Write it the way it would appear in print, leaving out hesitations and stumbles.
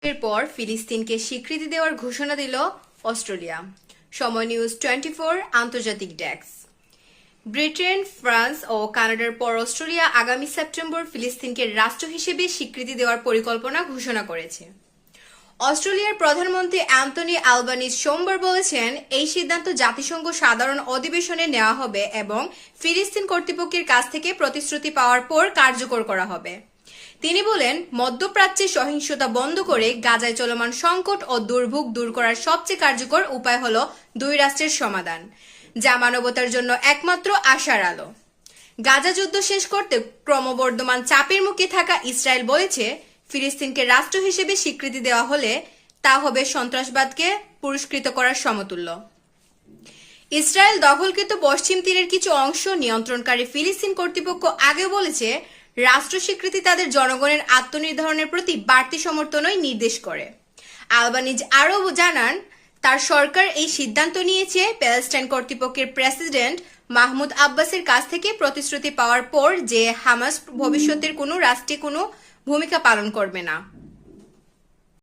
এরপর ফিলিস্তিনকে স্বীকৃতি দেওয়ার ঘোষণা দিল অস্ট্রেলিয়া। সময় নিউজ 24 আন্তর্জাতিক ডেস্ক। ব্রিটেন, ফ্রান্স ও কানাডার পর অস্ট্রেলিয়া আগামী সেপ্টেম্বর ফিলিস্তিনকে রাষ্ট্র হিসেবে স্বীকৃতি দেওয়ার পরিকল্পনা ঘোষণা করেছে। অস্ট্রেলিয়ার প্রধানমন্ত্রী অ্যান্থনি আলবানিজ সোমবার বলেছেন, এই সিদ্ধান্ত জাতিসংঘ সাধারণ অধিবেশনে নেওয়া হবে এবং ফিলিস্তিন কর্তৃপক্ষের কাছ থেকে প্রতিশ্রুতি পাওয়ার পর কার্যকর করা হবে। তিনি বলেন, মধ্যপ্রাচ্যে সহিংসতা বন্ধ করে গাজায় চলমান সংকট ও দুর্ভোগ দূর করার সবচেয়ে কার্যকর উপায় হল দুই রাষ্ট্রের সমাধান, যা মানবতার জন্য একমাত্র আশার আলো। গাজা যুদ্ধ শেষ করতে ক্রমবর্ধমান চাপের মুখে থাকা ইসরায়েল বলেছে, ফিলিস্তিনকে রাষ্ট্র হিসেবে স্বীকৃতি দেওয়া হলে তা হবে সন্ত্রাসবাদকে পুরস্কৃত করার সমতুল্য। ইসরায়েল দখলকৃত পশ্চিম তীরের কিছু অংশ নিয়ন্ত্রণকারী ফিলিস্তিন কর্তৃপক্ষ আগে বলেছে, রাষ্ট্র স্বীকৃতি তাদের জনগণের আত্মনির্ধারণের প্রতি বাড়তি সমর্থনই নির্দেশ করে। আলবানিজ আরও জানান, তার সরকার এই সিদ্ধান্ত নিয়েছে প্যালেস্টাইন কর্তৃপক্ষের প্রেসিডেন্ট মাহমুদ আব্বাসের কাছ থেকে প্রতিশ্রুতি পাওয়ার পর যে হামাস ভবিষ্যতের কোনো রাষ্ট্রে কোনো ভূমিকা পালন করবে না।